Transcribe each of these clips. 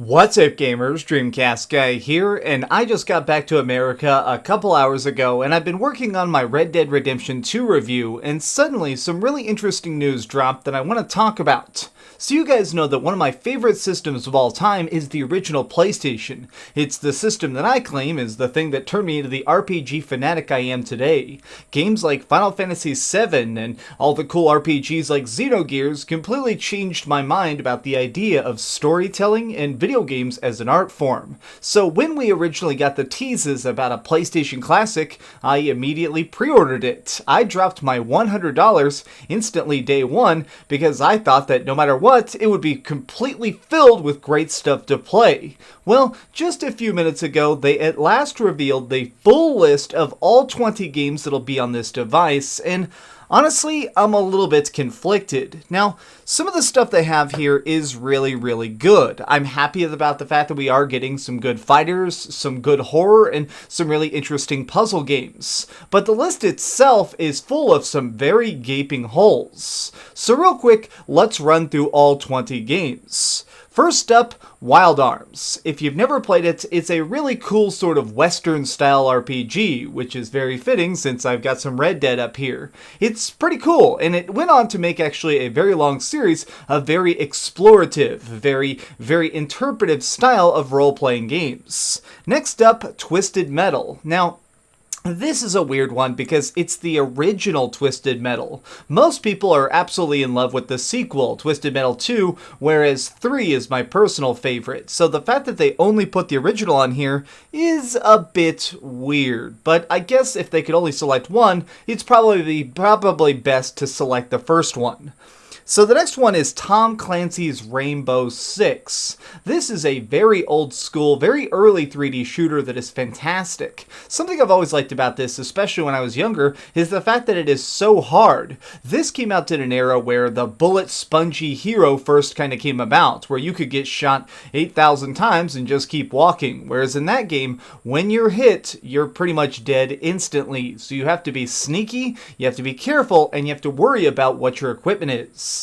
What's up, gamers? DreamcastGuy here, and I just got back to America a couple hours ago, and I've been working on my Red Dead Redemption 2 review, and suddenly some really interesting news dropped that I want to talk about. So you guys know that one of my favorite systems of all time is the original PlayStation. It's the system that I claim is the thing that turned me into the RPG fanatic I am today. Games like Final Fantasy VII and all the cool RPGs like Xenogears completely changed my mind about the idea of storytelling and video games as an art form. So when we originally got the teases about a PlayStation Classic, I immediately pre-ordered it. I dropped my $100 instantly day one because I thought that no matter what, it would be completely filled with great stuff to play. Well, just a few minutes ago, they at last revealed the full list of all 20 games that'll be on this device, and honestly, I'm a little bit conflicted. Now, some of the stuff they have here is really good. I'm happy about the fact that we are getting some good fighters, some good horror, and some really interesting puzzle games. But the list itself is full of some very gaping holes. So real quick, let's run through all 20 games. First up, Wild Arms. If you've never played it, it's a really cool sort of Western-style RPG, which is very fitting since I've got some Red Dead up here. It's pretty cool, and it went on to make actually a very long series of very explorative, very interpretive style of role-playing games. Next up, Twisted Metal. Now, this is a weird one because it's the original Twisted Metal. Most people are absolutely in love with the sequel, Twisted Metal 2, whereas 3 is my personal favorite. So the fact that they only put the original on here is a bit weird. But I guess if they could only select one, it's probably best to select the first one. So the next one is Tom Clancy's Rainbow Six. This is a very old school, very early 3D shooter that is fantastic. Something I've always liked about this, especially when I was younger, is the fact that it is so hard. This came out in an era where the bullet spongy hero first kind of came about, where you could get shot 8,000 times and just keep walking. Whereas in that game, when you're hit, you're pretty much dead instantly. So you have to be sneaky, you have to be careful, and you have to worry about what your equipment is.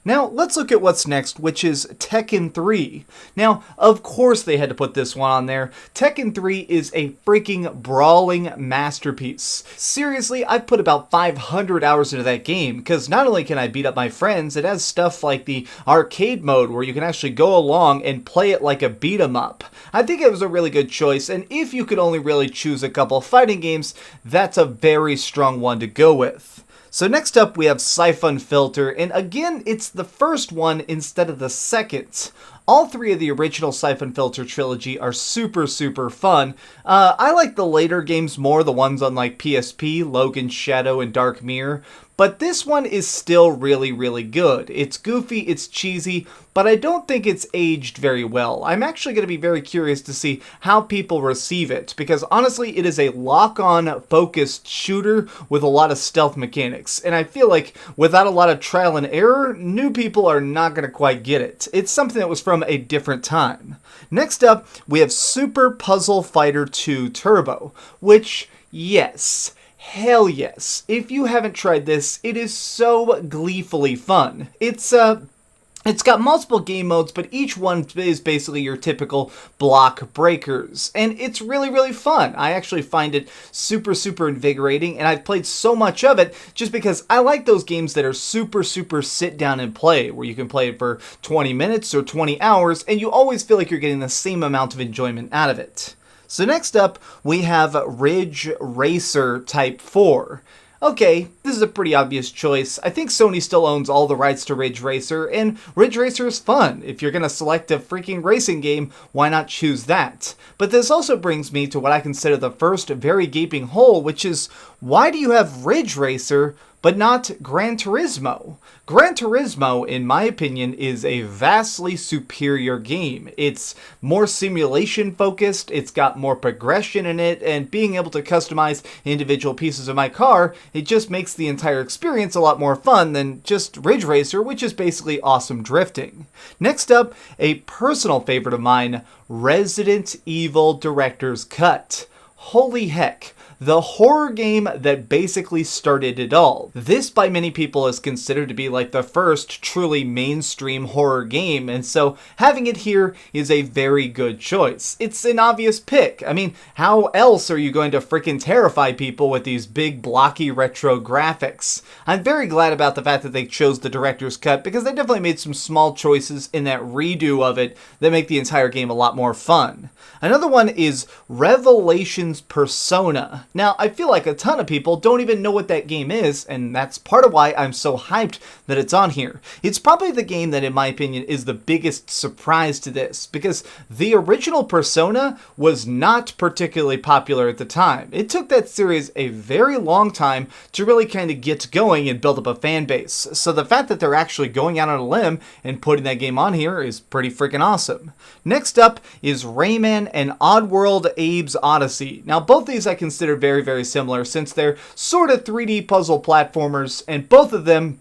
Now, let's look at what's next, which is Tekken 3. Now, of course they had to put this one on there. Tekken 3 is a freaking brawling masterpiece. Seriously, I've put about 500 hours into that game, because not only can I beat up my friends, it has stuff like the arcade mode, where you can actually go along and play it like a beat-em-up. I think it was a really good choice, and if you could only really choose a couple fighting games, that's a very strong one to go with. So next up we have Syphon Filter, and again it's the first one instead of the second. All three of the original Syphon Filter trilogy are super fun. I like the later games more, the ones on like PSP, Logan's Shadow and Dark Mirror. But this one is still really good. It's goofy, it's cheesy, but I don't think it's aged very well. I'm actually going to be very curious to see how people receive it, because honestly, it is a lock-on focused shooter with a lot of stealth mechanics, and I feel like without a lot of trial and error, new people are not going to quite get it. It's something that was from a different time. Next up, we have Super Puzzle Fighter 2 Turbo, which, yes, hell yes. If you haven't tried this, it is so gleefully fun. It's got multiple game modes, but each one is basically your typical block breakers. And it's really fun. I actually find it super invigorating, and I've played so much of it just because I like those games that are super sit down and play, where you can play it for 20 minutes or 20 hours, and you always feel like you're getting the same amount of enjoyment out of it. So next up, we have Ridge Racer Type 4. Okay, this is a pretty obvious choice. I think Sony still owns all the rights to Ridge Racer, and Ridge Racer is fun. If you're gonna select a freaking racing game, why not choose that? But this also brings me to what I consider the first very gaping hole, which is, why do you have Ridge Racer but not Gran Turismo? Gran Turismo, in my opinion, is a vastly superior game. It's more simulation focused, it's got more progression in it, and being able to customize individual pieces of my car, it just makes the entire experience a lot more fun than just Ridge Racer, which is basically awesome drifting. Next up, a personal favorite of mine, Resident Evil Director's Cut. Holy heck. the horror game that basically started it all. This by many people is considered to be like the first truly mainstream horror game, and so having it here is a very good choice. It's an obvious pick. I mean, how else are you going to freaking terrify people with these big blocky retro graphics? I'm very glad about the fact that they chose the director's cut, because they definitely made some small choices in that redo of it that make the entire game a lot more fun. Another one is Revelations Persona. Now, I feel like a ton of people don't even know what that game is, and that's part of why I'm so hyped that it's on here. It's probably the game that, in my opinion, is the biggest surprise to this, because the original Persona was not particularly popular at the time. It took that series a very long time to really kind of get going and build up a fan base. So the fact that they're actually going out on a limb and putting that game on here is pretty freaking awesome. Next up is Rayman and Oddworld Abe's Oddysee. Now, both these I consider very, very similar, since they're sort of 3D puzzle platformers, and both of them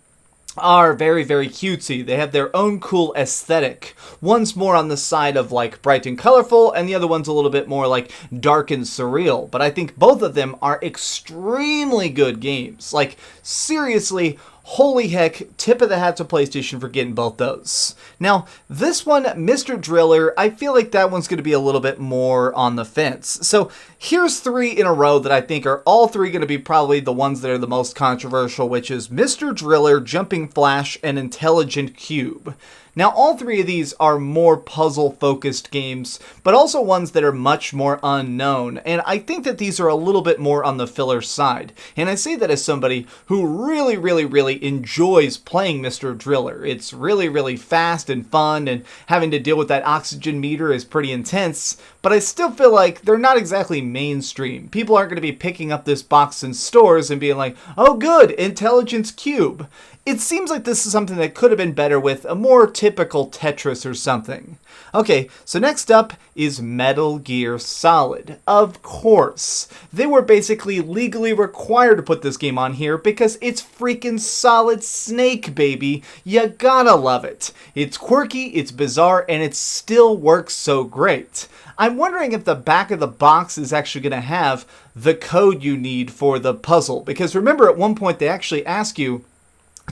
are very, very cutesy. They have their own cool aesthetic. One's more on the side of like bright and colorful, and the other one's a little bit more like dark and surreal. But I think both of them are extremely good games. Like, seriously, holy heck, tip of the hat to PlayStation for getting both those. Now, this one, Mr. Driller, I feel like that one's going to be a little bit more on the fence. So here's three in a row that I think are all three going to be probably the ones that are the most controversial, which is Mr. Driller, Jumping Flash, and Intelligent Qube. Now, all three of these are more puzzle-focused games, but also ones that are much more unknown, and I think that these are a little bit more on the filler side. And I say that as somebody who really enjoys playing Mr. Driller. It's really fast and fun, and having to deal with that oxygen meter is pretty intense, but I still feel like they're not exactly mainstream. People aren't going to be picking up this box in stores and being like, oh good, Intelligence Qube. It seems like this is something that could have been better with a more typical Tetris or something. Okay, so next up is Metal Gear Solid. Of course. They were basically legally required to put this game on here because it's freaking Solid Snake, baby. You gotta love it. It's quirky, it's bizarre, and it still works so great. I'm wondering if the back of the box is actually going to have the code you need for the puzzle, because remember at one point they actually ask you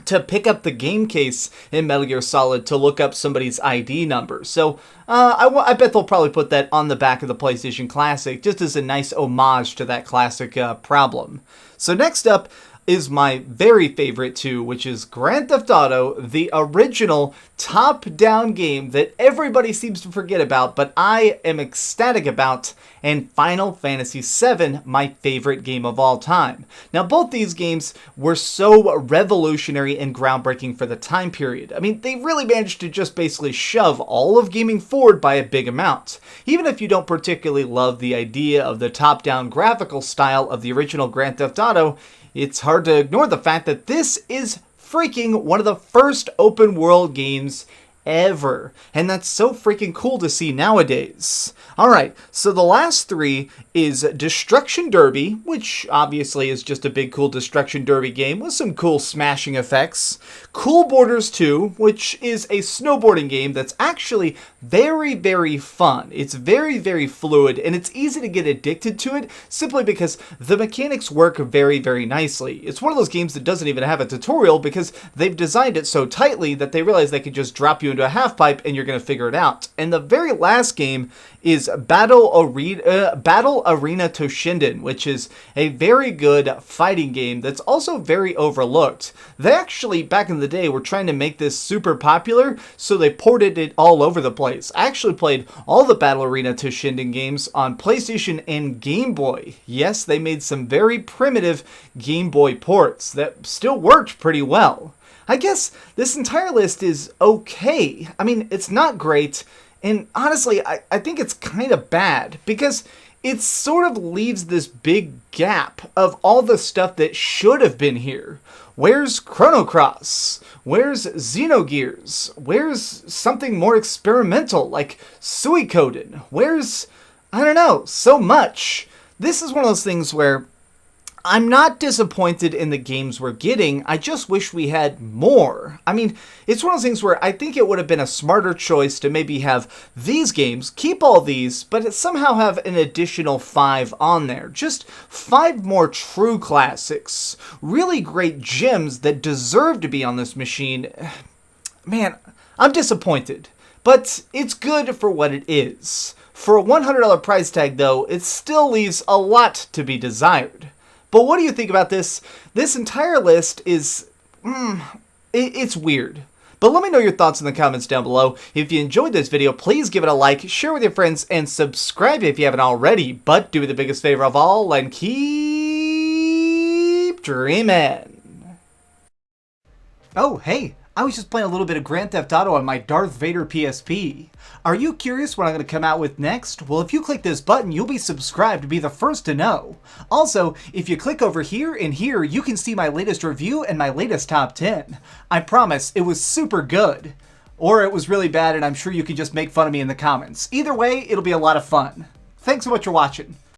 to pick up the game case in Metal Gear Solid to look up somebody's ID number. So I bet they'll probably put that on the back of the PlayStation Classic just as a nice homage to that classic problem. So next up is my very favorite too, which is Grand Theft Auto, the original top-down game that everybody seems to forget about, but I am ecstatic about, and Final Fantasy VII, my favorite game of all time. Now, both these games were so revolutionary and groundbreaking for the time period. I mean, they really managed to just basically shove all of gaming forward by a big amount. Even if you don't particularly love the idea of the top-down graphical style of the original Grand Theft Auto, it's hard to ignore the fact that this is freaking one of the first open world games ever. And that's so freaking cool to see nowadays. Alright, so the last three is Destruction Derby, which obviously is just a big cool Destruction Derby game with some cool smashing effects. Cool Borders 2, which is a snowboarding game that's actually very fun. It's very fluid, and it's easy to get addicted to it simply because the mechanics work very nicely. It's one of those games that doesn't even have a tutorial because they've designed it so tightly that they realize they could just drop you into a half pipe and you're going to figure it out. And the very last game is Battle Arena Toshinden, which is a very good fighting game that's also very overlooked. They actually, back in the day, were trying to make this super popular, so they ported it all over the place. I actually played all the Battle Arena Toshinden games on PlayStation and Game Boy. Yes, they made some very primitive Game Boy ports that still worked pretty well. I guess this entire list is okay. I mean, it's not great, and honestly, I think it's kind of bad, because it sort of leaves this big gap of all the stuff that should have been here. Where's Chrono Cross? Where's Xenogears? Where's something more experimental like Suikoden? Where's, I don't know, so much. This is one of those things where I'm not disappointed in the games we're getting, I just wish we had more. I mean, it's one of those things where I think it would have been a smarter choice to maybe have these games, keep all these, but somehow have an additional 5 on there. Just 5 more true classics. Really great gems that deserve to be on this machine. Man, I'm disappointed. But it's good for what it is. For a $100 price tag, though, it still leaves a lot to be desired. But what do you think about this? This entire list is, it's weird. But let me know your thoughts in the comments down below. If you enjoyed this video, please give it a like, share with your friends, and subscribe if you haven't already. But do me the biggest favor of all and keep dreaming. Oh, hey, I was just playing a little bit of Grand Theft Auto on my Darth Vader PSP. Are you curious what I'm going to come out with next? Well, if you click this button, you'll be subscribed to be the first to know. Also, if you click over here and here, you can see my latest review and my latest top 10. I promise, it was super good. Or it was really bad and I'm sure you can just make fun of me in the comments. Either way, it'll be a lot of fun. Thanks so much for watching.